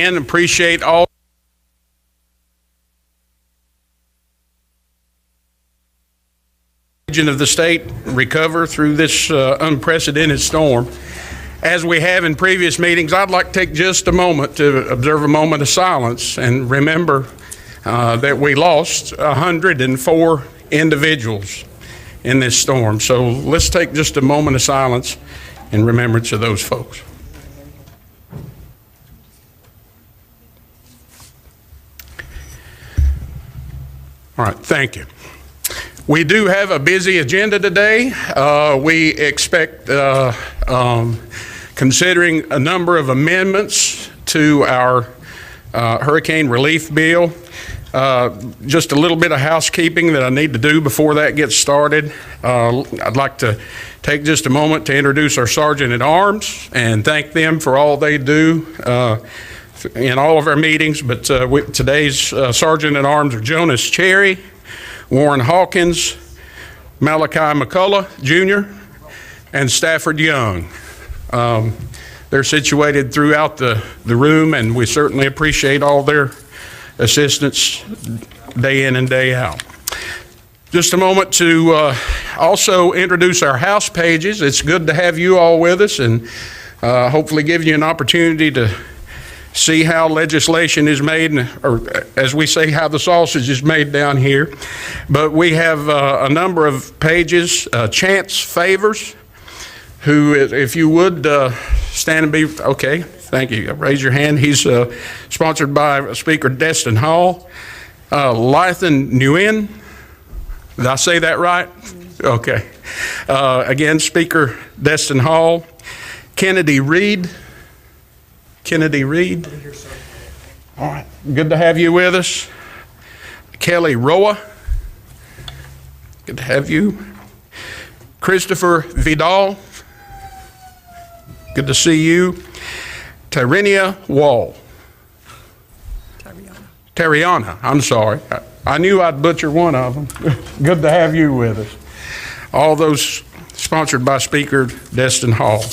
And appreciate all of the state recover through this unprecedented storm. As we have in previous meetings, I'd like to take just a moment to observe a moment of silence and remember that we lost 104 individuals in this storm. So let's take just a moment of silence in remembrance of those folks. All right, thank you. We do have a busy agenda today. We expect, considering a number of amendments to our hurricane relief bill, just a little bit of housekeeping that I need to do before that gets started. I'd like to take just a moment to introduce our Sergeant at Arms and thank them for all they do in all of our meetings, but today's Sergeant at Arms are Jonas Cherry, Warren Hawkins, Malachi McCullough Jr., and Stafford Young. They're situated throughout the room, and we certainly appreciate all their assistance day in and day out. Just a moment to also introduce our house pages. It's good to have you all with us, and hopefully give you an opportunity to see how legislation is made, or as we say, how the sausage is made down here. But we have a number of pages. Chance Favors, who, if you would stand and be, okay, thank you. Raise your hand. He's sponsored by Speaker Destin Hall. Lythan Nguyen, did I say that right? Okay. Again, Speaker Destin Hall. Kennedy Reed. Kennedy Reed. All right, good to have you with us. Kelly Roa, good to have you. Christopher Vidal, good to see you. Tyrinia Wall. Tariana, I'm sorry. I knew I'd butcher one of them. Good to have you with us. All those sponsored by Speaker Destin Hall.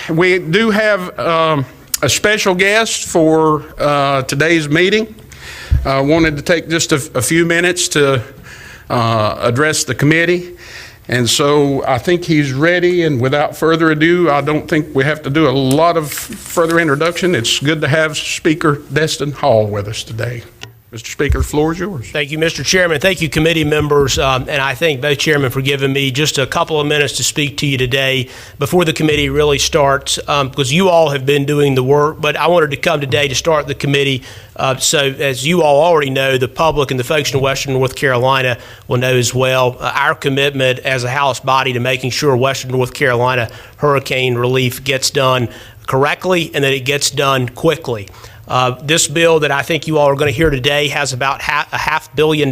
We do have a special guest for today's meeting. I wanted to take just a few minutes to address the committee. And so I think he's ready, and without further ado, I don't think we have to do a lot of further introduction. It's good to have Speaker Destin Hall with us today. Mr. Speaker, the floor is yours. Thank you, Mr. Chairman. Thank you, committee members. And I thank both chairmen for giving me just a couple of minutes to speak to you today before the committee really starts, because you all have been doing the work. But I wanted to come today to start the committee. So as you all already know, the public and the folks in Western North Carolina will know as well, our commitment as a House body to making sure Western North Carolina hurricane relief gets done correctly and that it gets done quickly. This bill that I think you all are going to hear today has about $500 million,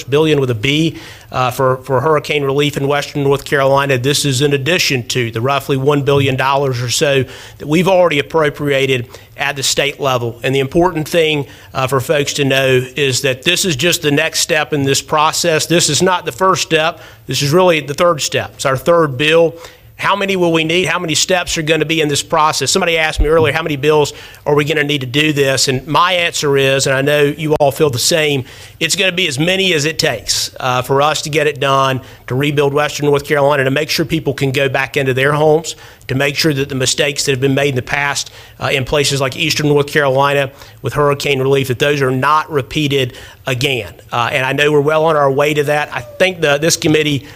billion with a B, for hurricane relief in Western North Carolina. This is in addition to the roughly $1 billion or so that we've already appropriated at the state level. And the important thing for folks to know is that this is just the next step in this process. This is not the first step. This is really the third step. It's our third bill. How many will we need? How many steps are going to be in this process? Somebody asked me earlier, how many bills are we going to need to do this? And my answer is, and I know you all feel the same, it's going to be as many as it takes for us to get it done, to rebuild Western North Carolina, to make sure people can go back into their homes, to make sure that the mistakes that have been made in the past in places like Eastern North Carolina with hurricane relief, that those are not repeated again. And I know we're well on our way to that. I thank this committee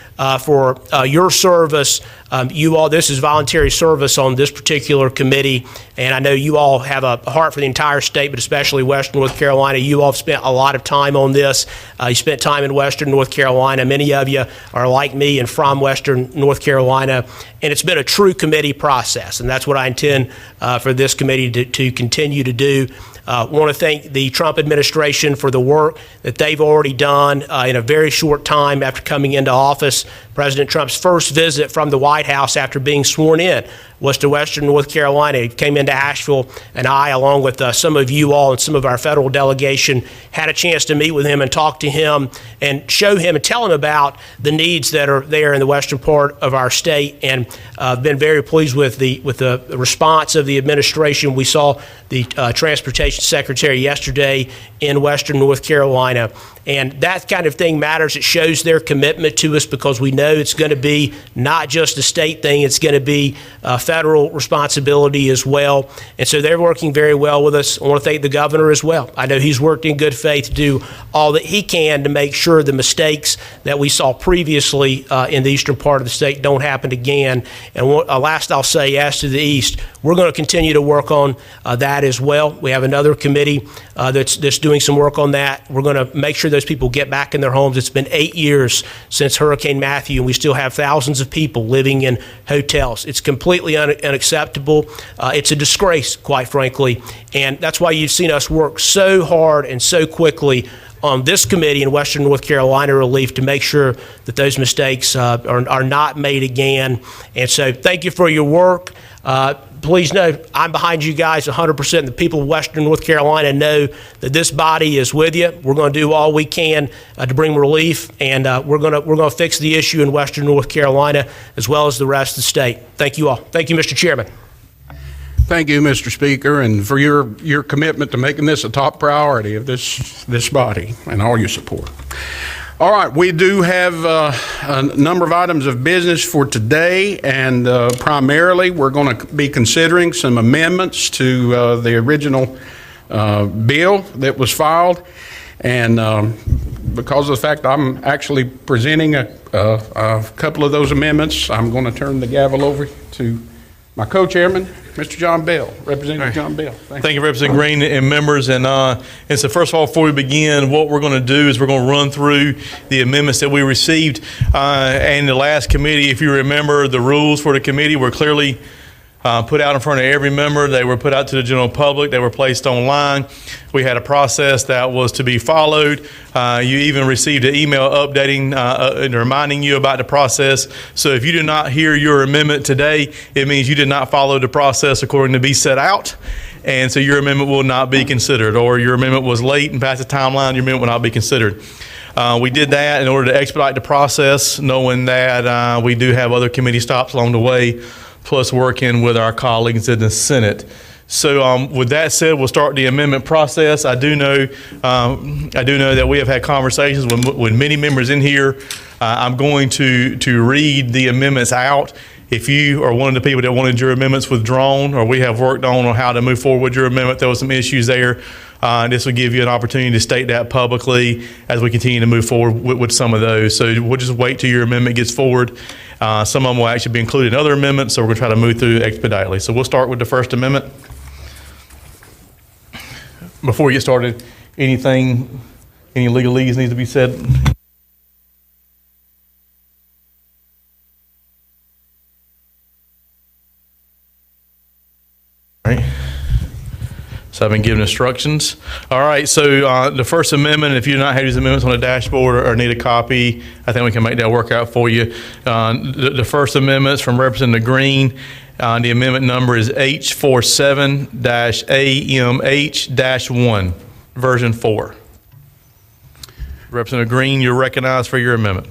for your service. You all, this is voluntary service on this particular committee, and I know you all have a heart for the entire state, but especially Western North Carolina. You all have spent a lot of time on this. You spent time in Western North Carolina. Many of you are like me and from Western North Carolina, and it's been a true committee process, and that's what I intend for this committee to continue to do. Want to thank the Trump administration for the work that they've already done in a very short time after coming into office. President Trump's first visit from the White House after being sworn in was to Western North Carolina. He came into Asheville, and I, along with some of you all and some of our federal delegation, had a chance to meet with him and talk to him and show him and tell him about the needs that are there in the western part of our state. And I've been very pleased with the response of the administration. We saw the Transportation Secretary yesterday in Western North Carolina. And that kind of thing matters. It shows their commitment to us because we know it's going to be not just a state thing, it's going to be a federal responsibility as well. And so they're working very well with us. I want to thank the governor as well. I know he's worked in good faith to do all that he can to make sure the mistakes that we saw previously in the eastern part of the state don't happen again. And last I'll say, as to the east, we're going to continue to work on that as well. We have another committee that's doing some work on that. We're going to make sure those people get back in their homes. It's been 8 years since Hurricane Matthew, and we still have thousands of people living in hotels. It's completely unacceptable. It's a disgrace, quite frankly, and that's why you've seen us work so hard and so quickly on this committee in Western North Carolina Relief to make sure that those mistakes are not made again. And so thank you for your work. Please know I'm behind you guys 100%. The people of Western North Carolina know that this body is with you. We're going to do all we can to bring relief, and we're going to fix the issue in Western North Carolina as well as the rest of the state. Thank you all. Thank you, Mr. Chairman. Thank you, Mr. Speaker, and for your commitment to making this a top priority of this body and all your support. All right, we do have a number of items of business for today, and primarily we're going to be considering some amendments to the original bill that was filed. And because of the fact I'm actually presenting a couple of those amendments, I'm going to turn the gavel over to my co-chairman, Mr. John Bell, Representative John Bell. Thank you, Representative Green and members. And so first of all, before we begin, what we're going to do is we're going to run through the amendments that we received. And the last committee, if you remember, the rules for the committee were clearly put out in front of every member. They were put out to the general public. They were placed online. We had a process that was to be followed. You even received an email updating and reminding you about the process. So if you did not hear your amendment today, it means you did not follow the process according to be set out. And so your amendment will not be considered, or your amendment was late and past the timeline, your amendment will not be considered. We did that in order to expedite the process, knowing that we do have other committee stops along the way, plus working with our colleagues in the Senate. So with that said, we'll start the amendment process. I do know that we have had conversations with many members in here. I'm going to read the amendments out. If you are one of the people that wanted your amendments withdrawn, or we have worked on how to move forward with your amendment, there was some issues there. This will give you an opportunity to state that publicly as we continue to move forward with some of those. So we'll just wait till your amendment gets forward. Some of them will actually be included in other amendments, so we're going to try to move through expeditiously. So we'll start with the First Amendment. Before we get started, any legalese needs to be said? All right. So I've been given instructions. All right, so the First Amendment, if you do not have these amendments on the dashboard or need a copy, I think we can make that work out for you. The First Amendment is from Representative Green. The amendment number is H47-AMH-1, version 4. Representative Green, you're recognized for your amendment.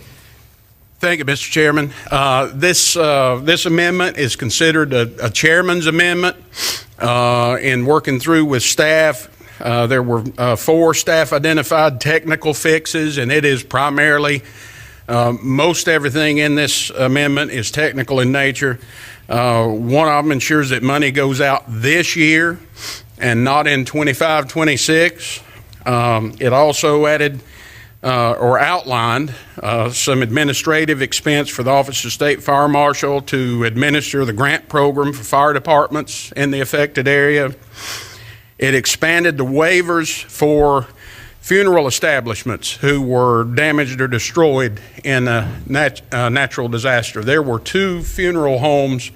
Thank you, Mr. Chairman. This amendment is considered a chairman's amendment. In working through with staff, there were 4 staff-identified technical fixes, and it is primarily most everything in this amendment is technical in nature. One of them ensures that money goes out this year and not in 25-26. It also added or outlined some administrative expense for the Office of State Fire Marshal to administer the grant program for fire departments in the affected area. It expanded the waivers for funeral establishments who were damaged or destroyed in a natural disaster. There were 2 funeral homes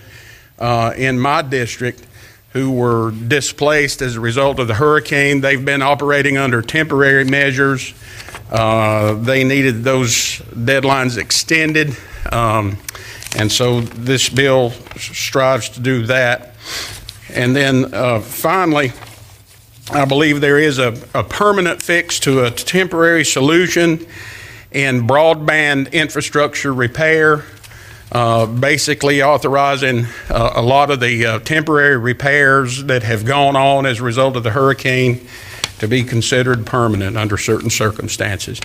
in my district who were displaced as a result of the hurricane. They've been operating under temporary measures. They needed those deadlines extended, and so this bill strives to do that. And then finally, I believe there is a permanent fix to a temporary solution in broadband infrastructure repair, basically authorizing a lot of the temporary repairs that have gone on as a result of the hurricane to be considered permanent under certain circumstances.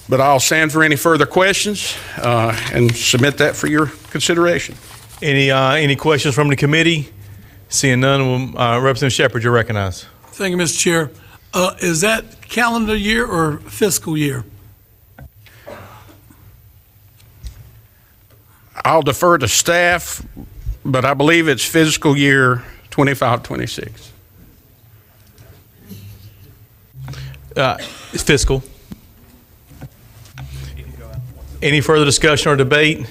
But I'll stand for any further questions and submit that for your consideration. Any questions from the committee? Seeing none, Representative Shepherd, you're recognized. Thank you, Mr. Chair. Is that calendar year or fiscal year? I'll defer to staff, but I believe it's fiscal year 25-26. It's fiscal. Any further discussion or debate?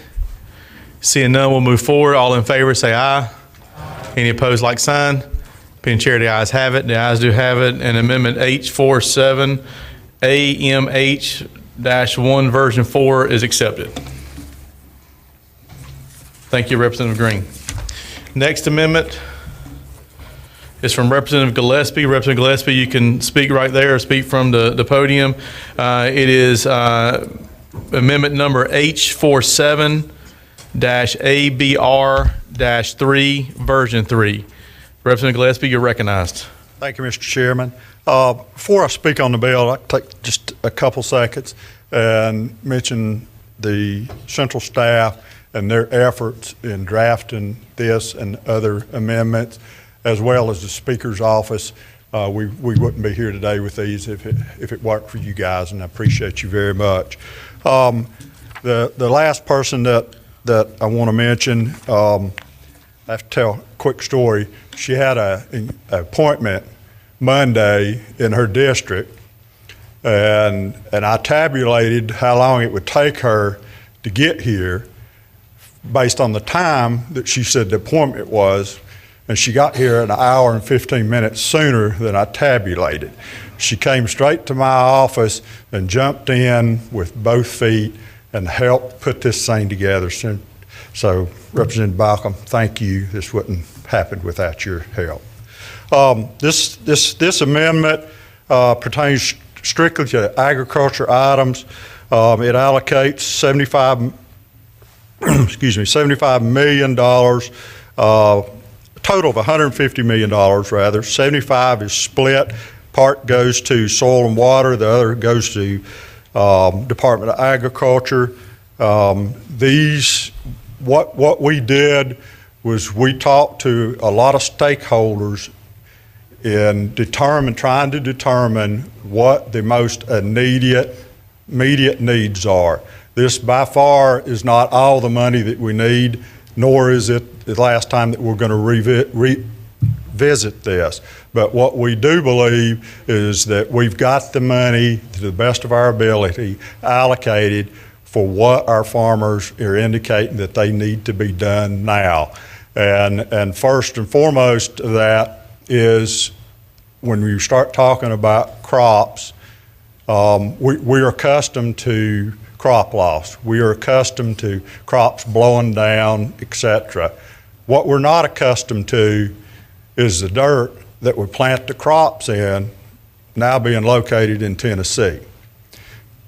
Seeing none, we'll move forward. All in favor, say aye. Any opposed, like sign. Being chair, the ayes have it. The ayes do have it. And Amendment H47 AMH-1 version 4 is accepted. Thank you, Representative Green. Next amendment is from Representative Gillespie. Representative Gillespie, you can speak right there or speak from the podium. It is amendment number H47-ABR-3, version 3. Representative Gillespie, you're recognized. Thank you, Mr. Chairman. Before I speak on the bill, I'd like to take just a couple seconds and mention the central staff and their efforts in drafting this and other amendments, as well as the Speaker's office. We wouldn't be here today with these if it weren't for you guys, and I appreciate you very much. The last person that I want to mention, I have to tell a quick story. She had an appointment Monday in her district, and I tabulated how long it would take her to get here based on the time that she said the appointment was, and she got here an hour and 15 minutes sooner than I tabulated. She came straight to my office and jumped in with both feet and helped put this thing together. So Representative Balcom, thank you. This wouldn't happen without your help. This amendment pertains strictly to agriculture items. It allocates $75 million, a total of $150 million rather. 75 is split. Part goes to soil and water, the other goes to Department of Agriculture. What we did was we talked to a lot of stakeholders in trying to determine what the most immediate needs are. This by far is not all the money that we need, nor is it the last time that we're going to revisit this. But what we do believe is that we've got the money to the best of our ability allocated for what our farmers are indicating that they need to be done now. And first and foremost that is when we start talking about crops, we are accustomed to crop loss. We are accustomed to crops blowing down, etc. What we're not accustomed to is the dirt that we plant the crops in now being located in Tennessee.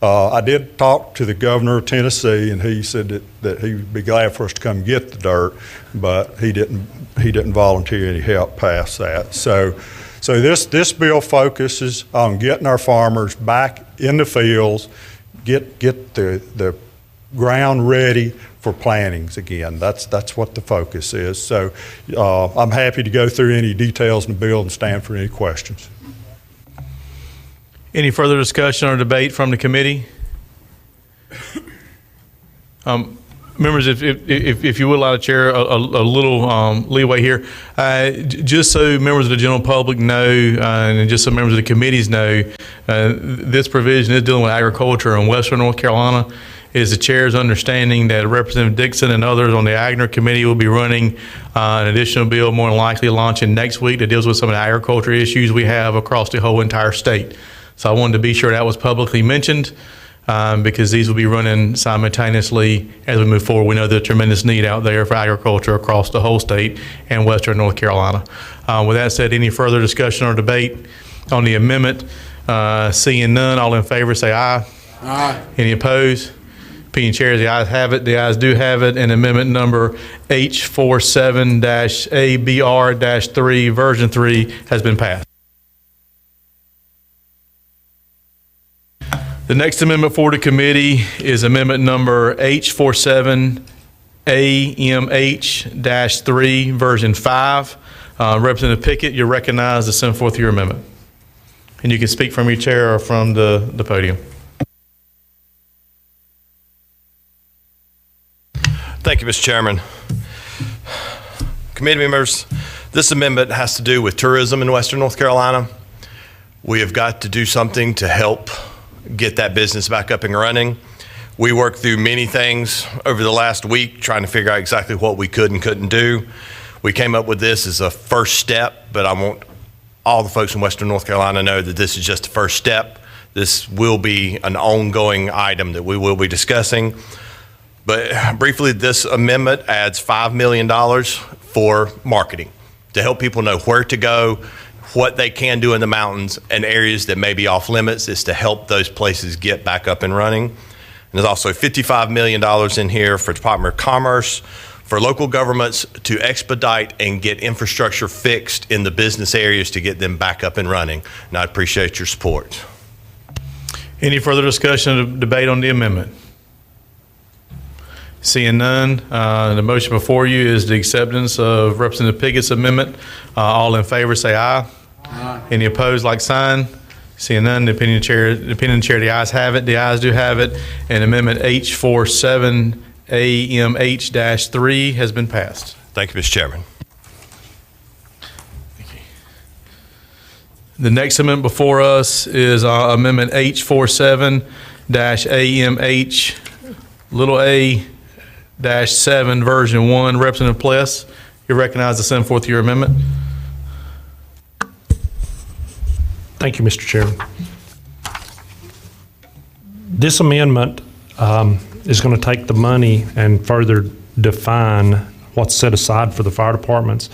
I did talk to the governor of Tennessee, and he said that he would be glad for us to come get the dirt, but he didn't volunteer any help past that. So this bill focuses on getting our farmers back in the fields, get the ground ready for plantings again. That's what the focus is. So I'm happy to go through any details in the bill and stand for any questions. Any further discussion or debate from the committee? Members, if you would allow the chair a little leeway here, just so members of the general public know, and just so members of the committees know, this provision is dealing with agriculture in Western North Carolina. It is the chair's understanding that Representative Dixon and others on the Agner Committee will be running an additional bill, more than likely launching next week, that deals with some of the agriculture issues we have across the whole entire state. So I wanted to be sure that was publicly mentioned, because these will be running simultaneously as we move forward. We know there's a tremendous need out there for agriculture across the whole state and western North Carolina. With that said, any further discussion or debate on the amendment? Seeing none, all in favor say aye. Aye. Any opposed? Opinion chair, the ayes have it. The ayes do have it. And amendment number H47-ABR-3, version 3, has been passed. The next amendment for the committee is amendment number H47-AMH-3, version 5. Representative Pickett, you're recognized to send forth your amendment. And you can speak from your chair or from the podium. Thank you, Mr. Chairman. Committee members, this amendment has to do with tourism in Western North Carolina. We have got to do something to help get that business back up and running. We worked through many things over the last week trying to figure out exactly what we could and couldn't do. We came up with this as a first step, but I want all the folks in Western North Carolina to know that this is just the first step. This will be an ongoing item that we will be discussing. But briefly, this amendment adds $5 million for marketing to help people know where to go, what they can do in the mountains, and areas that may be off limits, is to help those places get back up and running. And there's also $55 million in here for Department of Commerce, for local governments to expedite and get infrastructure fixed in the business areas to get them back up and running. And I appreciate your support. Any further discussion or debate on the amendment? Seeing none, the motion before you is the acceptance of Representative Pickett's amendment. All in favor say aye. Aye. Any opposed, like sign. Seeing none, the opinion chair, the ayes have it. The ayes do have it. And amendment H47-AMH-3 has been passed. Thank you, Mr. Chairman. The next amendment before us is amendment H47-AMH-7, version 1. Representative Pless, you're recognized to send forth your amendment. Thank you, Mr. Chairman. This amendment is going to take the money and further define what's set aside for the fire departments.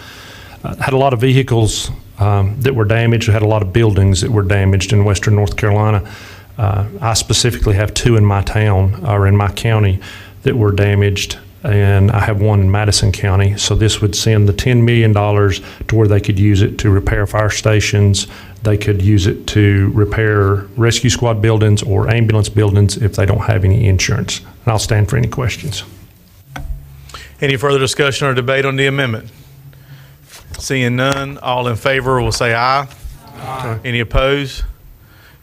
Had a lot of vehicles that were damaged. We had a lot of buildings that were damaged in Western North Carolina. I specifically have 2 in my town, or in my county, that were damaged, and I have 1 in Madison County. So this would send the $10 million to where they could use it to repair fire stations. They could use it to repair rescue squad buildings or ambulance buildings if they don't have any insurance. And I'll stand for any questions. Any further discussion or debate on the amendment? Seeing none, all in favor will say aye. Aye. Any opposed?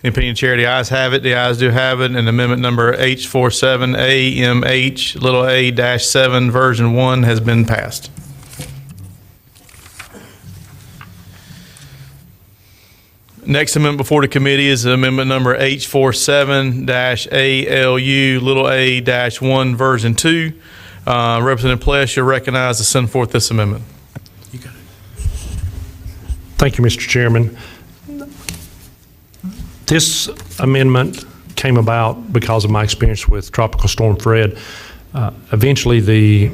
Any opinion, chair, the ayes have it. The ayes do have it. And amendment number H47-AMH-7, version 1 has been passed. Next amendment before the committee is amendment number H47-ALU-A-1, version 2. Representative Pless, you're recognized to send forth this amendment. You got it. Thank you, Mr. Chairman. This amendment came about because of my experience with Tropical Storm Fred. Eventually, the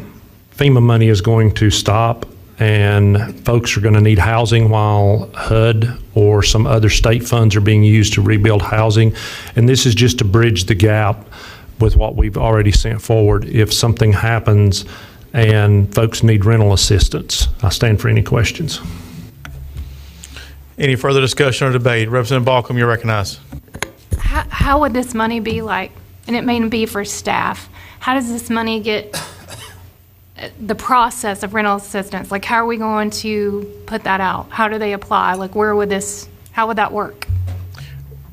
FEMA money is going to stop, and folks are going to need housing while HUD or some other state funds are being used to rebuild housing. And this is just to bridge the gap with what we've already sent forward if something happens and folks need rental assistance. I stand for any questions. Any further discussion or debate? Representative Balcom, you're recognized. How would this money be like, and it may be for staff, how does this money get, the process of rental assistance, like how are we going to put that out? How do they apply? Like how would that work?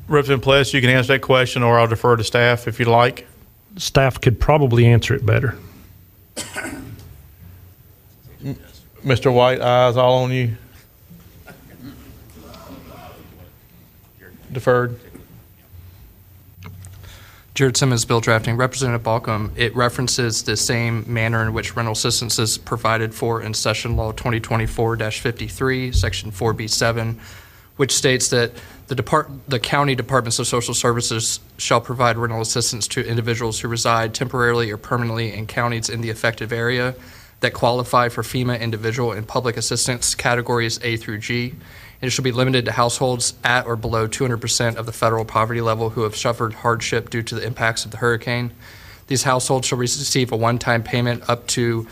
Representative Pless, you can answer that question, or I'll defer to staff if you'd like. Staff could probably answer it better. Mr. White, eyes all on you. Deferred. Jared Simmons, Bill Drafting. Representative Balcom, it references the same manner in which rental assistance is provided for in Session Law 2024-53, Section 4B7, which states that the county departments of social services shall provide rental assistance to individuals who reside temporarily or permanently in counties in the affected area that qualify for FEMA individual and public assistance categories A through G. It shall be limited to households at or below 200% of the federal poverty level who have suffered hardship due to the impacts of the hurricane. These households shall receive a one-time payment up to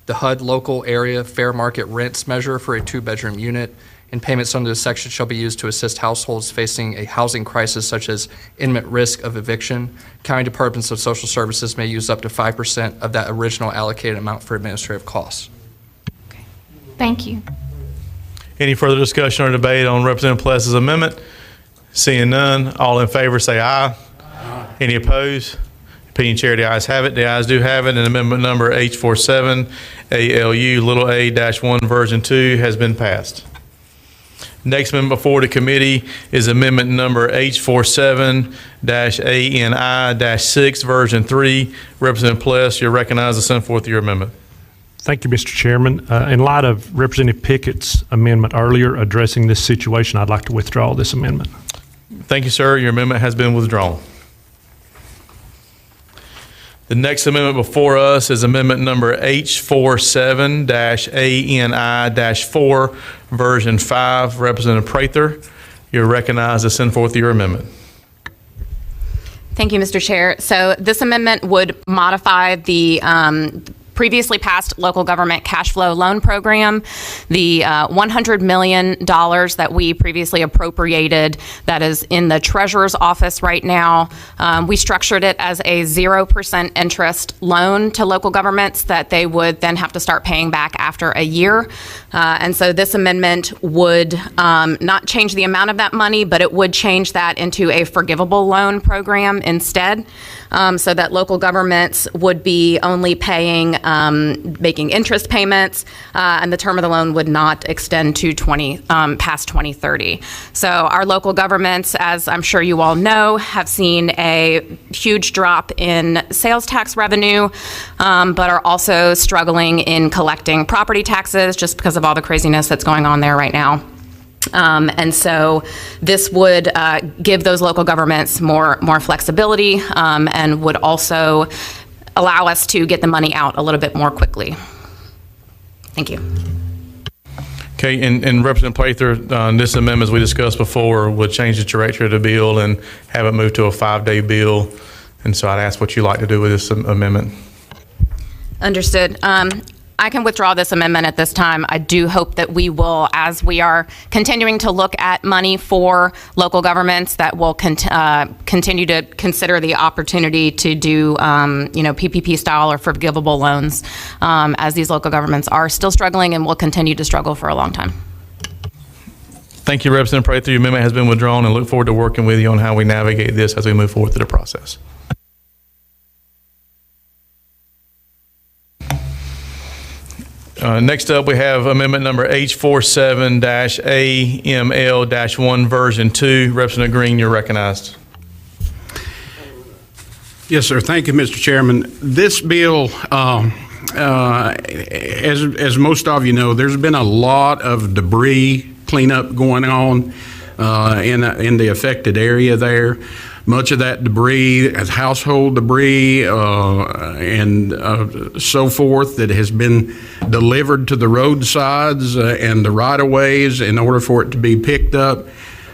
the HUD local area fair market rents measure for a 2-bedroom unit, and payments under this section shall be used to assist households facing a housing crisis such as imminent risk of eviction. County departments of social services may use up to 5% of that original allocated amount for administrative costs. Thank you. Any further discussion or debate on Representative Pless's amendment? Seeing none, all in favor say aye. Any opposed? Opinion chair, the ayes have it. The ayes do have it, and amendment number H47 ALU little a-1 version 2 has been passed. Next amendment before the committee is amendment number H47-ANI-6 version 3. Representative Pless, you're recognized to send forth your amendment. Thank you, Mr. Chairman. In light of Representative Pickett's amendment earlier addressing this situation, I'd like to withdraw this amendment. Thank you, sir. Your amendment has been withdrawn. The next amendment before us is amendment number H47-ANI-4, version 5. Representative Prather, you're recognized to send forth your amendment. Thank you, Mr. Chair. So this amendment would modify the previously passed local government cash flow loan program. The $100 million that we previously appropriated that is in the treasurer's office right now, we structured it as a 0% interest loan to local governments that they would then have to start paying back after a year. And so this amendment would not change the amount of that money, but it would change that into a forgivable loan program instead, so that local governments would be only paying making interest payments, and the term of the loan would not extend to past 2030. So our local governments, as I'm sure you all know, have seen a huge drop in sales tax revenue, but are also struggling in collecting property taxes just because of all the craziness that's going on there right now. And so this would give those local governments more flexibility, and would also allow us to get the money out a little bit more quickly. Thank you. Okay, and Representative Prather, this amendment, as we discussed before, would change the trajectory of the bill and have it move to a 5-day bill. And so I'd ask what you'd like to do with this amendment. Understood. I can withdraw this amendment at this time. I do hope that we will, as we are continuing to look at money for local governments, that will continue to consider the opportunity to do, PPP style or forgivable loans, as these local governments are still struggling and will continue to struggle for a long time. Thank you, Representative Prather. Your amendment has been withdrawn, and look forward to working with you on how we navigate this as we move forward through the process. Next up, we have amendment number H47-AML-1 version 2. Representative Green, you're recognized. Yes, sir. Thank you, Mr. Chairman. This bill, as most of you know, there's been a lot of debris cleanup going on in the affected area there. Much of that debris is household debris and so forth that has been delivered to the roadsides and the right-of-ways in order for it to be picked up.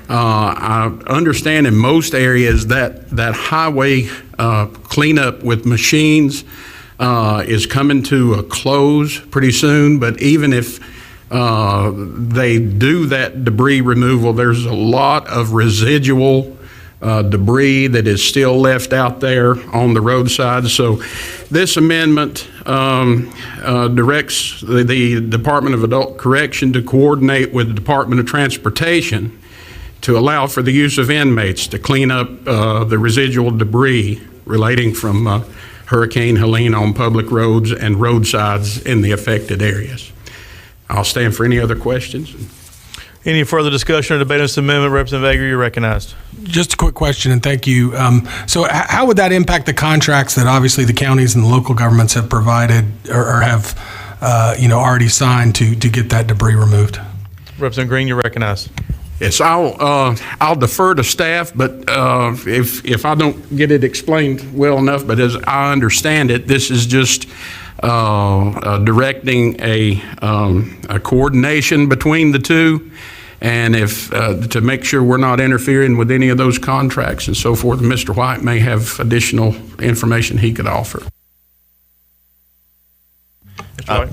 I understand in most areas that highway cleanup with machines is coming to a close pretty soon, but even if they do that debris removal, there's a lot of residual debris that is still left out there on the roadside. So this amendment directs the Department of Adult Correction to coordinate with the Department of Transportation to allow for the use of inmates to clean up the residual debris relating from Hurricane Helene on public roads and roadsides in the affected areas. I'll stand for any other questions. Any further discussion or debate on this amendment? Representative Ager, you're recognized. Just a quick question, and thank you. So how would that impact the contracts that obviously the counties and the local governments have provided or have, already signed to get that debris removed? Representative Green, you're recognized. Yes, I'll defer to staff, but if I don't get it explained well enough, but as I understand it, this is just directing a coordination between the two, and if to make sure we're not interfering with any of those contracts and so forth. Mr. White may have additional information he could offer. Mr. White.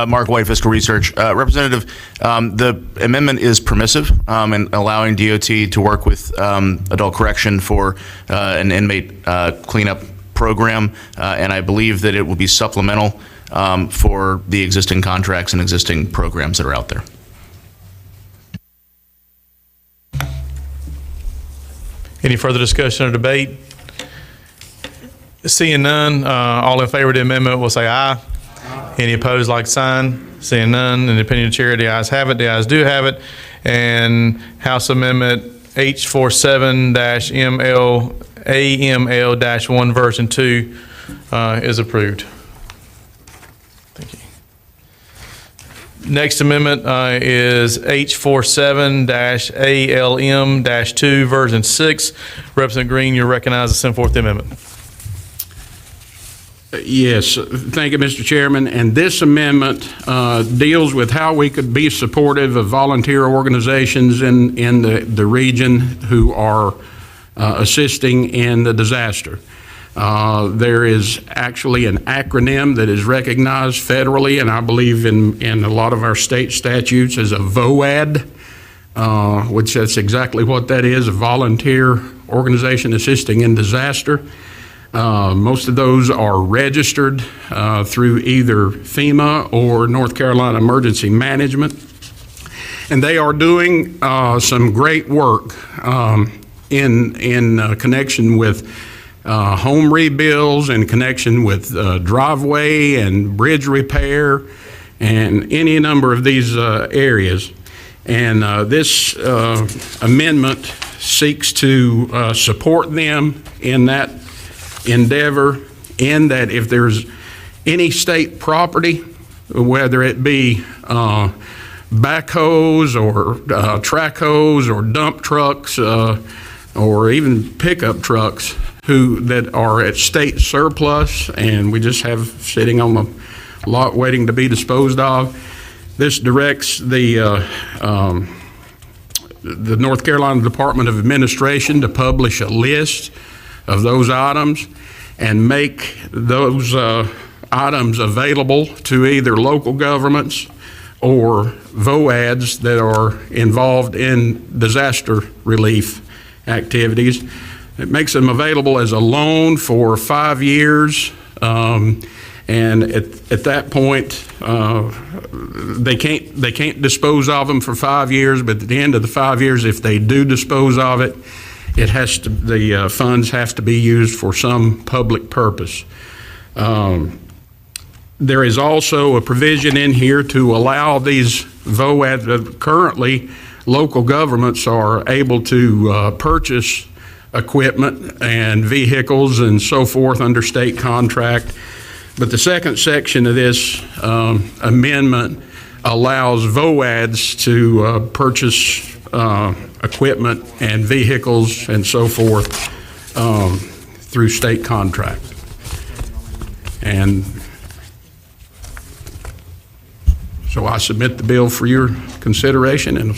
Mark White, Fiscal Research. Representative, the amendment is permissive in allowing DOT to work with adult correction for an inmate cleanup program, and I believe that it will be supplemental for the existing contracts and existing programs that are out there. Any further discussion or debate? Seeing none, all in favor of the amendment will say aye. Any opposed, like sign. Seeing none, in the opinion of the chair, the ayes have it. The ayes do have it. And House Amendment H47-AML-1 version 2 is approved. Thank you. Next amendment is H47-ALM-2 version 6. Representative Green, you're recognized to send forth the amendment. Yes, thank you, Mr. Chairman. And this amendment deals with how we could be supportive of volunteer organizations in the region who are assisting in the disaster. There is actually an acronym that is recognized federally, and I believe in a lot of our state statutes as a VOAD, which that's exactly what that is, a volunteer organization assisting in disaster. Most of those are registered through either FEMA or North Carolina Emergency Management. And they are doing some great work in connection with home rebuilds, in connection with driveway and bridge repair, and any number of these areas. And this amendment seeks to support them in that endeavor, in that if there's any state property, whether it be backhoes or track hoes or dump trucks or even pickup trucks that are at state surplus and we just have sitting on the lot waiting to be disposed of, this directs the North Carolina Department of Administration to publish a list of those items and make those items available to either local governments or VOADs that are involved in disaster relief activities. It makes them available as a loan for 5 years, and at that point, they can't dispose of them for 5 years. But at the end of the 5 years, if they do dispose of it, the funds have to be used for some public purpose. There is also a provision in here to allow these VOADs. Currently, local governments are able to purchase equipment and vehicles and so forth under state contract. But the second section of this amendment allows VOADs to purchase equipment and vehicles and so forth through state contract. And so I submit the bill for your consideration and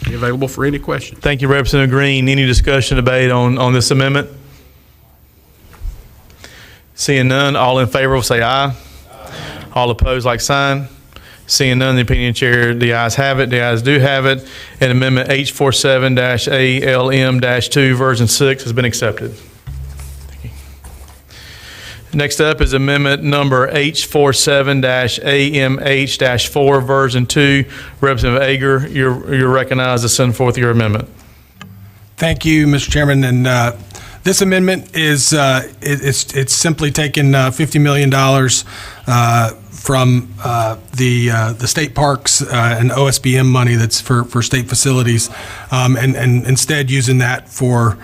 be available for any questions. Thank you, Representative Green. Any discussion, debate on this amendment? Seeing none, all in favor will say aye. All opposed, like sign. Seeing none, the opinion of the chair, the ayes have it. The ayes do have it. And Amendment H47-ALM-2 version 6 has been accepted. Thank you. Next up is amendment number H47-AMH-4 version 2. Representative Ager, you're recognized to send forth your amendment. Thank you, Mr. Chairman. And this amendment is it's simply taking $50 million from the state parks and OSBM money that's for state facilities, and instead using that for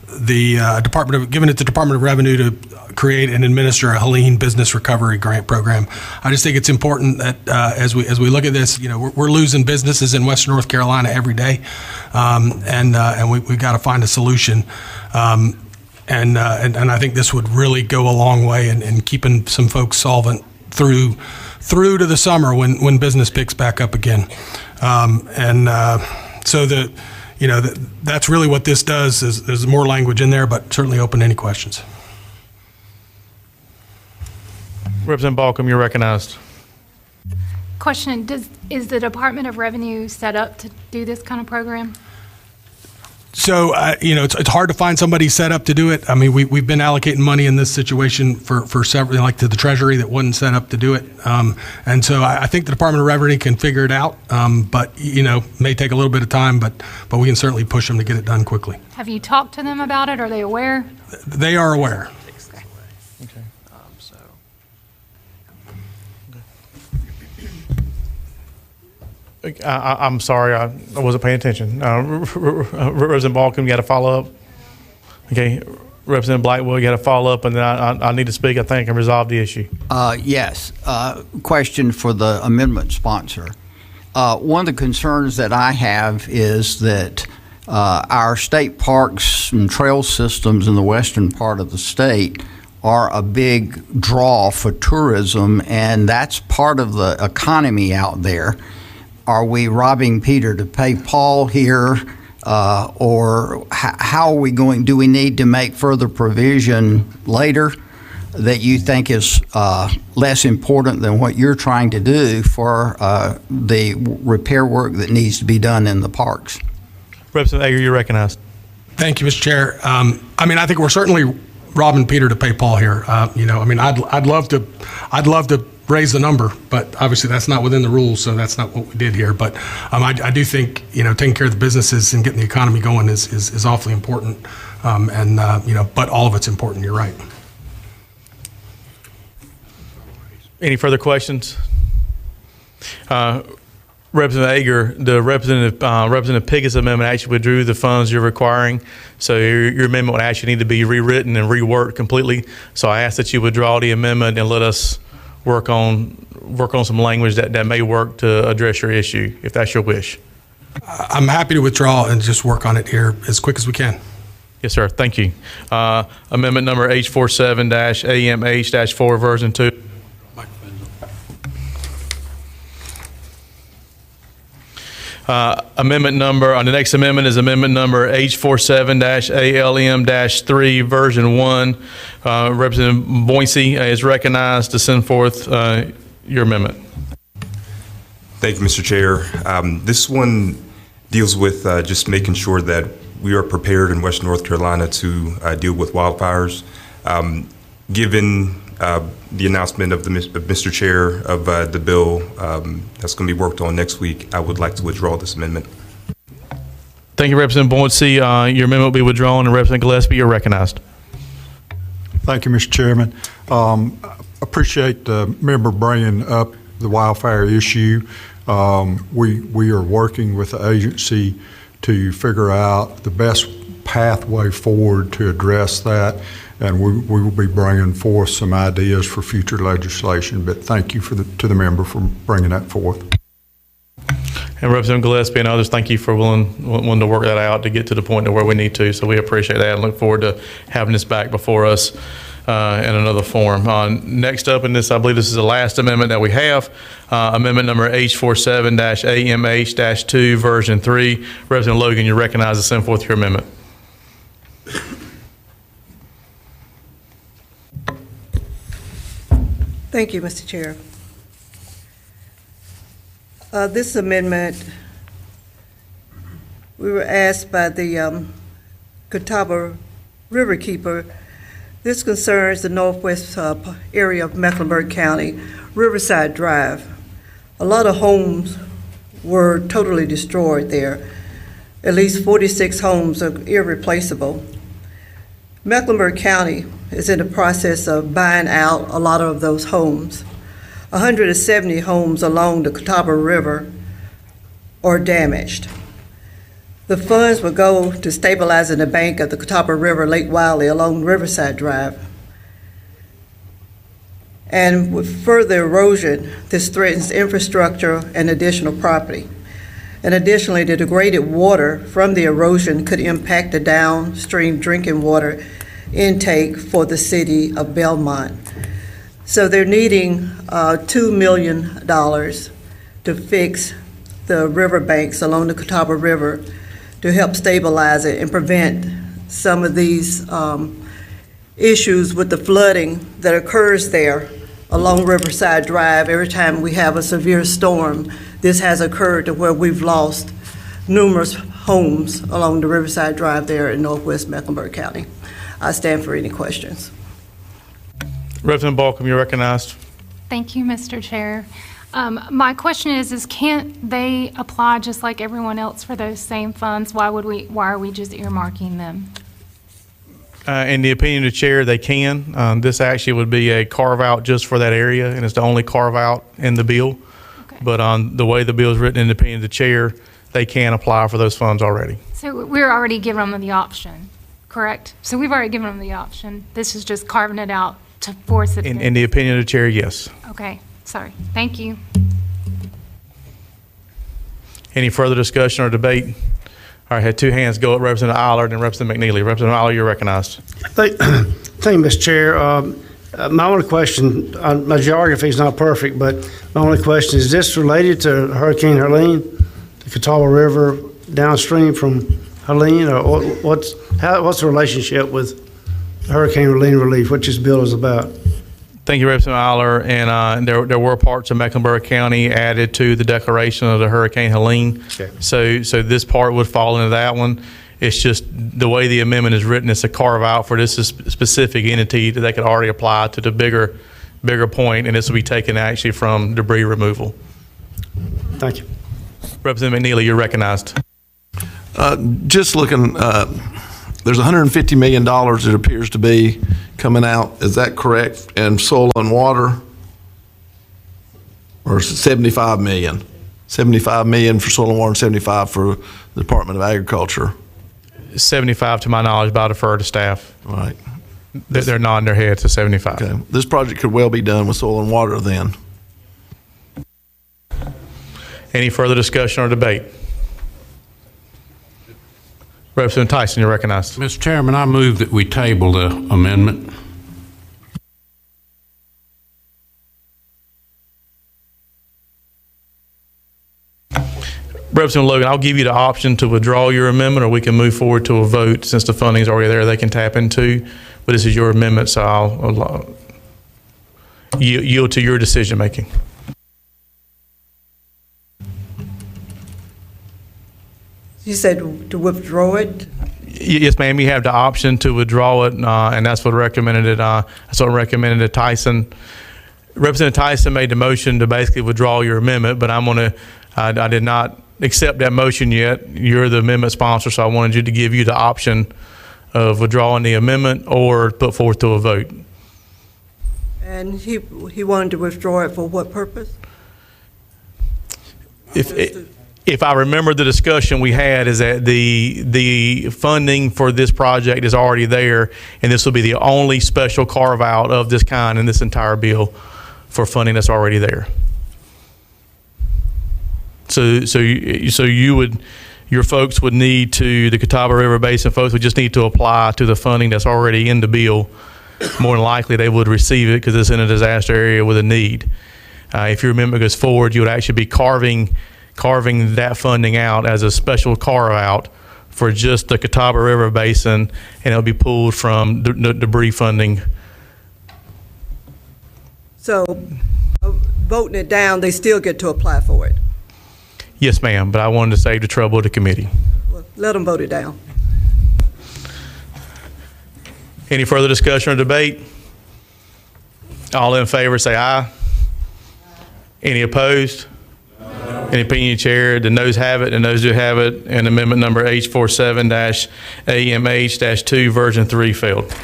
the giving it to Department of Revenue to create and administer a Helene Business Recovery Grant Program. I just think it's important that as we look at this, we're losing businesses in Western North Carolina every day, and we've got to find a solution. And I think this would really go a long way in keeping some folks solvent through to the summer when business picks back up again. So that's really what this does. Is there's more language in there, but certainly open to any questions. Representative Balcom, you're recognized. Question, is the Department of Revenue set up to do this kind of program? So, it's hard to find somebody set up to do it. I mean, we've been allocating money in this situation for several, like to the Treasury that wasn't set up to do it. And so I think the Department of Revenue can figure it out, but, may take a little bit of time, but we can certainly push them to get it done quickly. Have you talked to them about it? Are they aware? They are aware. I'm sorry, I wasn't paying attention. Representative Balcom, you got to follow up? Okay. Representative Blackwell, you got to follow up, and then I need to speak, I think, and resolve the issue. Yes. Question for the amendment sponsor. One of the concerns that I have is that our state parks and trail systems in the western part of the state are a big draw for tourism, and that's part of the economy out there. Are we robbing Peter to pay Paul here, or how are we going? Do we need to make further provision later that you think is less important than what you're trying to do for the repair work that needs to be done in the parks? Representative Ager, you're recognized. Thank you, Mr. Chair. I think we're certainly robbing Peter to pay Paul here. I'd love to raise the number, but obviously that's not within the rules, so that's not what we did here. But I do think taking care of the businesses and getting the economy going is awfully important, but all of it's important. You're right. Any further questions? Representative Ager, the Representative Pickett's amendment actually withdrew the funds you're requiring, so your amendment would actually need to be rewritten and reworked completely. So I ask that you withdraw the amendment and let us work on some language that may work to address your issue, if that's your wish. I'm happy to withdraw and just work on it here as quick as we can. Yes, sir. Thank you. Amendment number H47-AMH-4 version 2. The next amendment is amendment number H47-ALM-3 version 1. Representative Boyncey is recognized to send forth your amendment. Thank you, Mr. Chair. This one deals with just making sure that we are prepared in Western North Carolina to deal with wildfires. Given the announcement of Mr. Chair of the bill that's going to be worked on next week, I would like to withdraw this amendment. Thank you, Representative Boyncey. Your amendment will be withdrawn, and Representative Gillespie, you're recognized. Thank you, Mr. Chairman. Appreciate the member bringing up the wildfire issue. We are working with the agency to figure out the best pathway forward to address that, and we will be bringing forth some ideas for future legislation. But thank you to the member for bringing that forth. And Representative Gillespie and others, thank you for willing to work that out to get to the point to where we need to. So we appreciate that and look forward to having this back before us in another form. Next up in this, I believe this is the last amendment that we have, amendment number H47-AMH-2 version 3. Representative Logan, you're recognized to send forth your amendment. Thank you, Mr. Chair. This amendment, we were asked by the Catawba Riverkeeper. This concerns the northwest area of Mecklenburg County, Riverside Drive. A lot of homes were totally destroyed there. At least 46 homes are irreplaceable. Mecklenburg County is in the process of buying out a lot of those homes. 170 homes along the Catawba River are damaged. The funds will go to stabilizing the bank of the Catawba River, Lake Wiley, along Riverside Drive. And with further erosion, this threatens infrastructure and additional property. And additionally, the degraded water from the erosion could impact the downstream drinking water intake for the city of Belmont. So they're needing $2 million to fix the riverbanks along the Catawba River to help stabilize it and prevent some of these issues with the flooding that occurs there along Riverside Drive. Every time we have a severe storm, this has occurred to where we've lost numerous homes along the Riverside Drive there in northwest Mecklenburg County. I stand for any questions. Representative Balcom, you're recognized. Thank you, Mr. Chair. My question is can't they apply just like everyone else for those same funds? Why are we just earmarking them? In the opinion of the chair, they can. This actually would be a carve-out just for that area, and it's the only carve-out in the bill. Okay. But on the way the bill is written, in the opinion of the chair, they can apply for those funds already. So we're already giving them the option, correct? So we've already given them the option. This is just carving it out to force it. In the opinion of the chair, yes. Okay, sorry. Thank you. Any further discussion or debate? All right, had two hands go up, Representative Allard and Representative McNeely. Representative Allard, you're recognized. Thank you, Mr. Chair. My only question, my geography is not perfect, but my only question is this related to Hurricane Helene, the Catawba River downstream from Helene, or what's the relationship with Hurricane Helene relief, which this bill is about? Thank you, Representative Allard. And there were parts of Mecklenburg County added to the declaration of the Hurricane Helene. Okay. So this part would fall into that one. It's just the way the amendment is written, it's a carve out for this specific entity that they could already apply to the bigger point, and this will be taken actually from debris removal. Thank you. Representative McNeely, you're recognized. Just looking, there's $150 million it appears to be coming out. Is that correct? And soil and water? Or is it 75 million? 75 million for soil and water and 75 for the Department of Agriculture. 75 to my knowledge, but I'll defer to staff. Right. They're nodding their heads to 75. Okay. This project could well be done with soil and water then. Any further discussion or debate? Representative Tyson, you're recognized. Mr. Chairman, I move that we table the amendment. Representative Logan, I'll give you the option to withdraw your amendment, or we can move forward to a vote. Since the funding is already there, they can tap into. But this is your amendment, so I'll yield to your decision making. You said to withdraw it? Yes, ma'am. You have the option to withdraw it, and that's what recommended. That's what recommended to Tyson. Representative Tyson made the motion to basically withdraw your amendment, but I did not accept that motion yet. You're the amendment sponsor, so I wanted to give you the option of withdrawing the amendment or put forth to a vote. And he wanted to withdraw it for what purpose? If I remember the discussion we had, is that the funding for this project is already there, and this will be the only special carve out of this kind in this entire bill for funding that's already there. So you would, your folks would need to, the Catawba River Basin folks would just need to apply to the funding that's already in the bill. More than likely, they would receive it because it's in a disaster area with a need. If your amendment goes forward, you would actually be carving that funding out as a special carve out for just the Catawba River Basin, and it'll be pulled from the debris funding. So voting it down, they still get to apply for it? Yes, ma'am, but I wanted to save the trouble of the committee. Well, let them vote it down. Any further discussion or debate? All in favor say aye. Any opposed? Any opinion, Chair? The noes have it, the noes do have it, and amendment number H47-AMH-2 version 3 failed.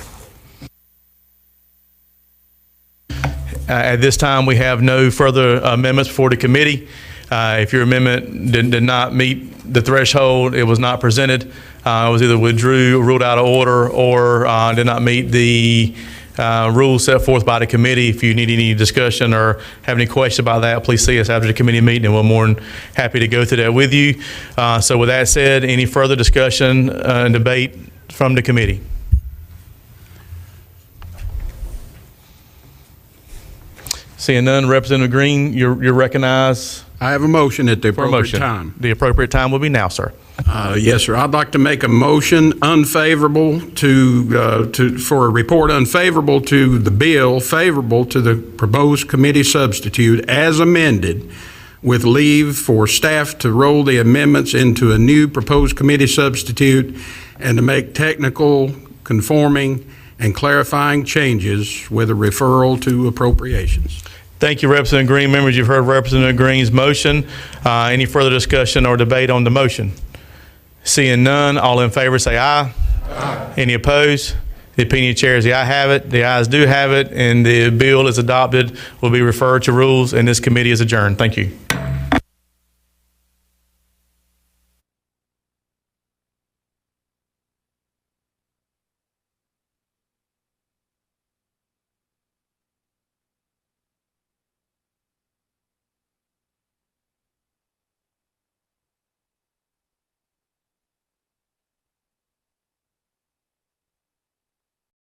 At this time, we have no further amendments before the committee. If your amendment did not meet the threshold, it was not presented, it was either withdrew, ruled out of order, or did not meet the rules set forth by the committee. If you need any discussion or have any questions about that, please see us after the committee meeting, and we're more than happy to go through that with you. So with that said, any further discussion and debate from the committee? Seeing none, Representative Green, you're recognized. I have a motion at the For a appropriate motion. time. The appropriate time will be now, sir. Yes, sir. I'd like to make a motion unfavorable for a report unfavorable to the bill, favorable to the proposed committee substitute as amended, with leave for staff to roll the amendments into a new proposed committee substitute and to make technical, conforming, and clarifying changes with a referral to appropriations. Thank you, Representative Green. Members, you've heard Representative Green's motion. Any further discussion or debate on the motion? Seeing none, all in favor say aye. Aye. Any opposed? The opinion of the chair is the ayes have it. The ayes do have it, and the bill is adopted, will be referred to rules, and this committee is adjourned. Thank you.